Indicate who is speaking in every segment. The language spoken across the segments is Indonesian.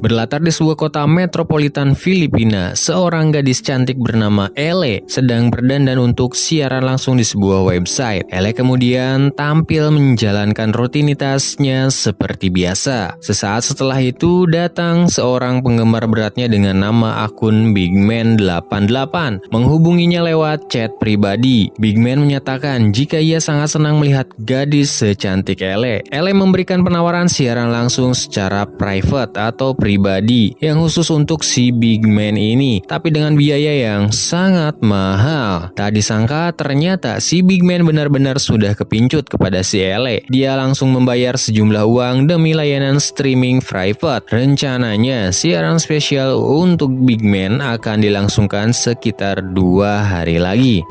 Speaker 1: Berlatar di sebuah kota metropolitan Filipina, seorang gadis cantik bernama Ele sedang berdandan untuk siaran langsung di sebuah website. Ele kemudian tampil menjalankan rutinitasnya seperti biasa. Sesaat setelah itu datang seorang penggemar beratnya dengan nama akun Bigman88 menghubunginya lewat chat pribadi. Bigman menyatakan jika ia sangat senang melihat gadis secantik Ele. Ele memberikan penawaran siaran langsung secara private atau pribadi yang khusus untuk si Bigman ini, tapi dengan biaya yang sangat mahal. Tak disangka ternyata si Bigman benar-benar sudah kepincut kepada si Ele. Dia langsung membayar sejumlah uang demi layanan streaming private. Rencananya siaran spesial untuk Bigman akan dilangsungkan sekitar 2 hari lagi.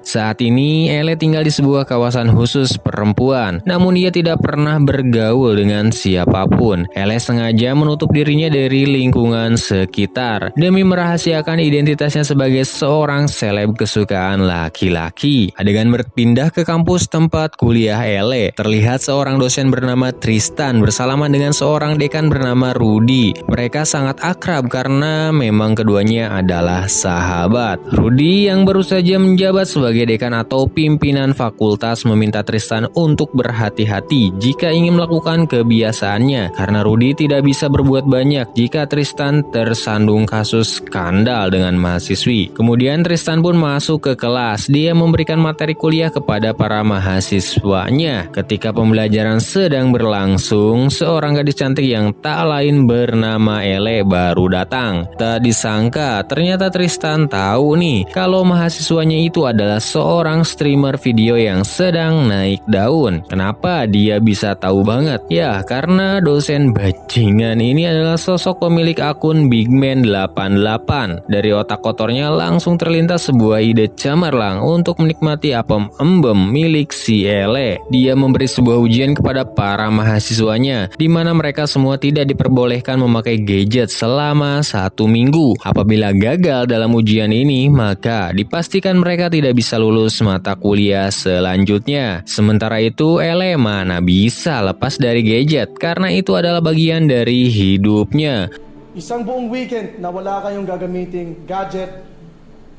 Speaker 1: Saat ini, Ele tinggal di sebuah kawasan khusus perempuan, namun ia tidak pernah bergaul dengan siapapun. Ele sengaja menutup dirinya dari lingkungan sekitar demi merahasiakan identitasnya sebagai seorang seleb kesukaan laki-laki. Adegan berpindah ke kampus tempat kuliah Ele. Terlihat seorang dosen bernama Tristan bersalaman dengan seorang dekan bernama Rudy. Mereka sangat akrab karena memang keduanya adalah sahabat. Rudy yang baru saja menjabat sebagai dekan atau pimpinan fakultas meminta Tristan untuk berhati-hati jika ingin melakukan kebiasaannya karena Rudy tidak bisa berbuat banyak jika Tristan tersandung kasus skandal dengan mahasiswi. Kemudian Tristan pun masuk ke kelas. Dia memberikan materi kuliah kepada para mahasiswanya. Ketika pembelajaran sedang berlangsung, seorang gadis cantik yang tak lain bernama Ele baru datang. Tak disangka ternyata Tristan tahu nih kalau mahasiswanya itu adalah seorang streamer video yang sedang naik daun. Kenapa dia bisa tahu banget? Ya, karena dosen bajingan ini adalah sosok pemilik akun Bigman88. Dari otak kotornya langsung terlintas sebuah ide cemerlang untuk menikmati apem embem milik si Ele. Dia memberi sebuah ujian kepada para mahasiswanya, di mana mereka semua tidak diperbolehkan memakai gadget selama 1 minggu. Apabila gagal dalam ujian ini, maka dipastikan mereka tidak bisa lulus mata kuliah selanjutnya. Sementara itu, Ele mana bisa lepas dari gadget karena itu adalah bagian dari hidupnya.
Speaker 2: Isang buong weekend na wala kayong gagamiting gadget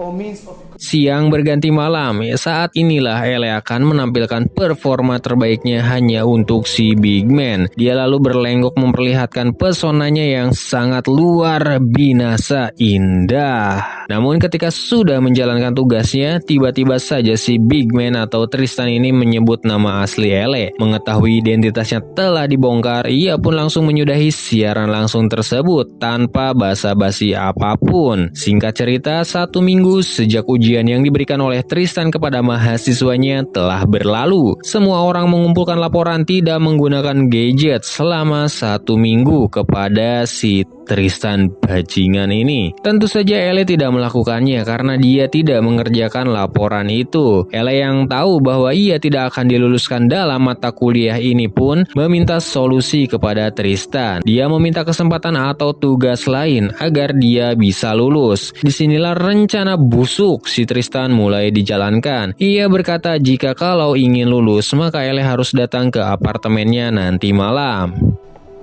Speaker 2: o means of...
Speaker 1: Siang berganti malam, saat inilah Ele akan menampilkan performa terbaiknya hanya untuk si Bigman. Dia lalu berlenggok memperlihatkan pesonanya yang sangat luar binasa indah. Namun ketika sudah menjalankan tugasnya, tiba-tiba saja si Bigman atau Tristan ini menyebut nama asli Ele. Mengetahui identitasnya telah dibongkar, ia pun langsung menyudahi siaran langsung tersebut tanpa basa-basi apapun. Singkat cerita, 1 minggu sejak ujian yang diberikan oleh Tristan kepada mahasiswanya telah berlalu. Semua orang mengumpulkan laporan tidak menggunakan gadget selama 1 minggu kepada si Tristan bajingan ini. Tentu saja Ele tidak melakukannya karena dia tidak mengerjakan laporan itu. Ele yang tahu bahwa ia tidak akan diluluskan dalam mata kuliah ini pun meminta solusi kepada Tristan. Dia meminta kesempatan atau tugas lain agar dia bisa lulus. Disinilah rencana busuk si Tristan mulai dijalankan. Ia berkata jika kalau ingin lulus maka Ele harus datang ke apartemennya nanti malam.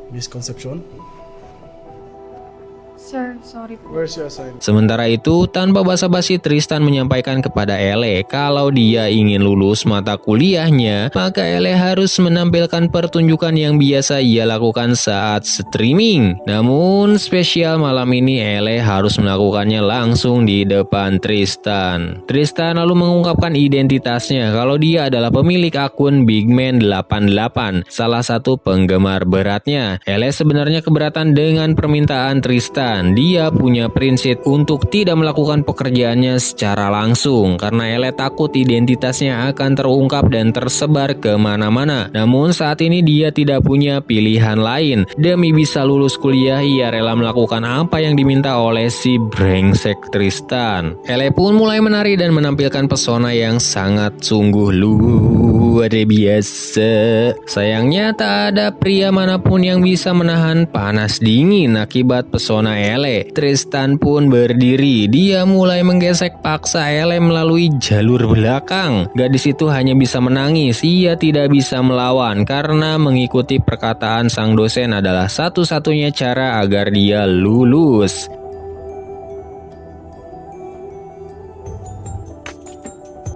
Speaker 2: Misconception?
Speaker 3: Sir, sorry po.
Speaker 2: Where's your assignment?
Speaker 1: Sementara itu, tanpa basa-basi Tristan menyampaikan kepada Ele kalau dia ingin lulus mata kuliahnya, maka Ele harus menampilkan pertunjukan yang biasa ia lakukan saat streaming. Namun, spesial malam ini Ele harus melakukannya langsung di depan Tristan. Tristan lalu mengungkapkan identitasnya kalau dia adalah pemilik akun Bigman88, salah satu penggemar beratnya. Ele sebenarnya keberatan dengan permintaan Tristan. Dia punya prinsip untuk tidak melakukan pekerjaannya secara langsung karena Ele takut identitasnya akan terungkap dan tersebar kemana-mana. Namun saat ini dia tidak punya pilihan lain. Demi bisa lulus kuliah, ia rela melakukan apa yang diminta oleh si brengsek Tristan. Ele pun mulai menari dan menampilkan pesona yang sangat sungguh luar luar biasa. Sayangnya tak ada pria manapun yang bisa menahan panas dingin akibat pesona Ele. Tristan pun berdiri. Dia mulai menggesek paksa Ele melalui jalur belakang. Gadis itu hanya bisa menangis. Ia tidak bisa melawan karena mengikuti perkataan sang dosen adalah satu-satunya cara agar dia lulus.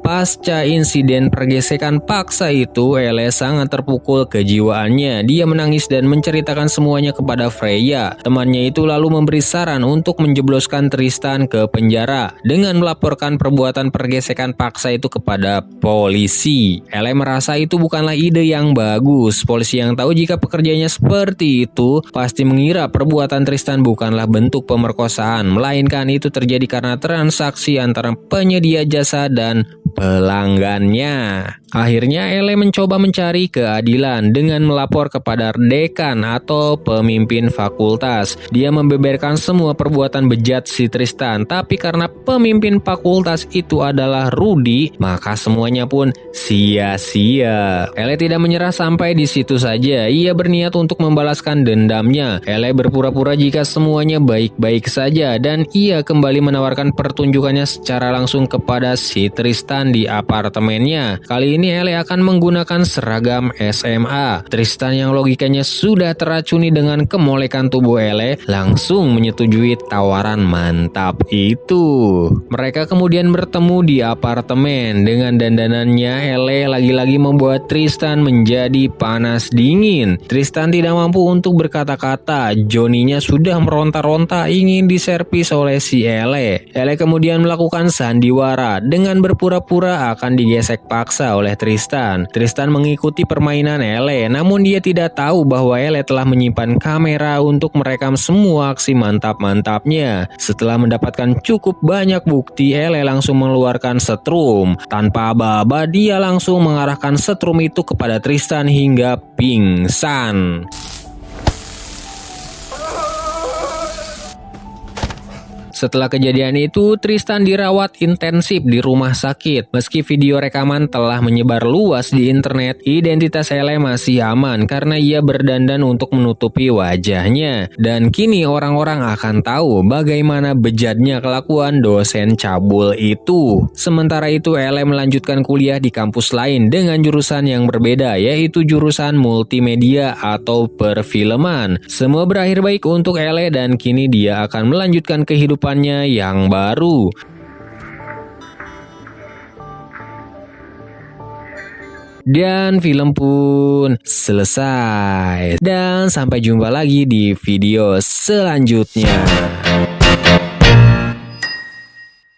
Speaker 1: Pasca insiden pergesekan paksa itu, Ele sangat terpukul kejiwaannya. Dia menangis dan menceritakan semuanya kepada Freya. Temannya itu lalu memberi saran untuk menjebloskan Tristan ke penjara dengan melaporkan perbuatan pergesekan paksa itu kepada polisi. Ele merasa itu bukanlah ide yang bagus. Polisi yang tahu jika pekerjaannya seperti itu pasti mengira perbuatan Tristan bukanlah bentuk pemerkosaan, melainkan itu terjadi karena transaksi antara penyedia jasa dan pelanggannya. Akhirnya Ele mencoba mencari keadilan dengan melapor kepada dekan atau pemimpin fakultas. Dia membeberkan semua perbuatan bejat si Tristan, tapi karena pemimpin fakultas itu adalah Rudy, maka semuanya pun sia-sia. Ele tidak menyerah sampai di situ saja. Ia berniat untuk membalaskan dendamnya. Ele berpura-pura jika semuanya baik-baik saja dan ia kembali menawarkan pertunjukannya secara langsung kepada si Tristan di apartemennya. Kali ini Ele akan menggunakan seragam SMA. Tristan yang logikanya sudah teracuni dengan kemolekan tubuh Ele langsung menyetujui tawaran mantap itu. Mereka kemudian bertemu di apartemen. Dengan dandanannya, Ele lagi-lagi membuat Tristan menjadi panas dingin. Tristan tidak mampu untuk berkata-kata. Johnny-nya sudah meronta-ronta ingin diservis oleh si Ele. Ele kemudian melakukan sandiwara dengan berpura-pura akan digesek paksa oleh Tristan. Tristan mengikuti permainan Ele, namun dia tidak tahu bahwa Ele telah menyimpan kamera untuk merekam semua aksi mantap-mantapnya. Setelah mendapatkan cukup banyak bukti, Ele langsung mengeluarkan setrum. Tanpa aba-aba, dia langsung mengarahkan setrum itu kepada Tristan hingga pingsan. Setelah kejadian itu, Tristan dirawat intensif di rumah sakit. Meski video rekaman telah menyebar luas di internet, identitas Ele masih aman karena ia berdandan untuk menutupi wajahnya. Dan kini orang-orang akan tahu bagaimana bejatnya kelakuan dosen cabul itu. Sementara itu, Ele melanjutkan kuliah di kampus lain dengan jurusan yang berbeda, yaitu jurusan multimedia atau perfilman. Semua berakhir baik untuk Ele dan kini dia akan melanjutkan kehidupan yang baru. Dan film pun selesai. Dan sampai jumpa lagi di video selanjutnya.